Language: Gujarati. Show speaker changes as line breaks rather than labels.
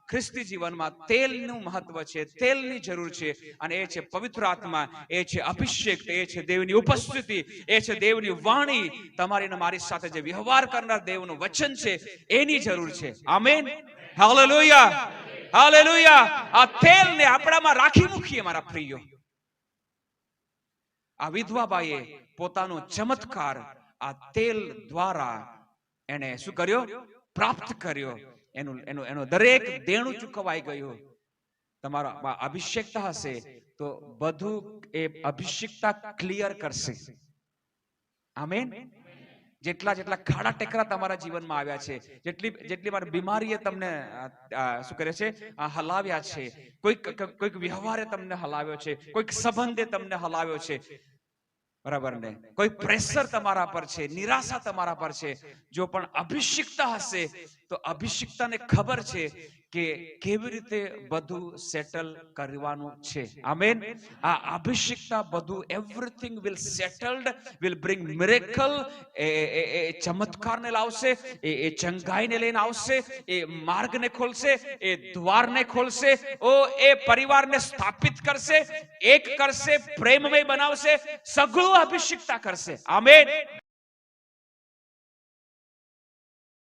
ખ્રિસ્તી જીવનમાં તેલનું મહત્વ છે, તેલની જરૂર છે, અને એ છે પવિત્ર આત્મા, એ છે અભિષેક, એ છે દેવની ઉપસ્થિતિ, એ છે દેવની વાણી. તમારી ને મારી સાથે જે વ્યવહાર કરનાર દેવનું વચન છે એની જરૂર છે. Amen, hallelujah, hallelujah. આ તેલને આપણામાં રાખી મૂકીએ મારા પ્રિયો. આ વિધવાબાઈએ પોતાનો ચમત્કાર આ તેલ દ્વારા એને શું કર્યો? પ્રાપ્ત કર્યો. એનો દરેક દેણું ચૂકવાઈ ગયું. તમારા અભિષેકતા હશે તો બધું એ અભિષેકતા ક્લિયર કરશે. આમેન. જેટલા ખાડા ટેકરા તમારા જીવનમાં આવ્યા છે, જેટલી વાર બીમારીએ તમને શું કરે છે? હલાવ્યા છે. કોઈક વ્યવહારે તમને હલાવ્યો છે, કોઈક સંબંધે તમને હલાવ્યો છે, બરાબર ને? કોઈ પ્રેશર તમારા પર છે, નિરાશા તમારા પર છે. જો પણ અભિષિક્તા હશે તો અભિષિક્તાને ખબર છે કે કેવી રીતે બધું સેટલ કરવાનું છે. આમેન. આ અભિષિક્તા બધું everything will settled, will bring miracle. એ ચમત્કારને લાવશે, એ ચંગાઈને લઈને આવશે, એ માર્ગને ખોલશે, એ દ્વારને ખોલશે. ઓ એ પરિવારને સ્થાપિત કરશે, એક કરશે, પ્રેમમય બનાવશે. સગળું અભિષિક્તા કરશે. આમેન.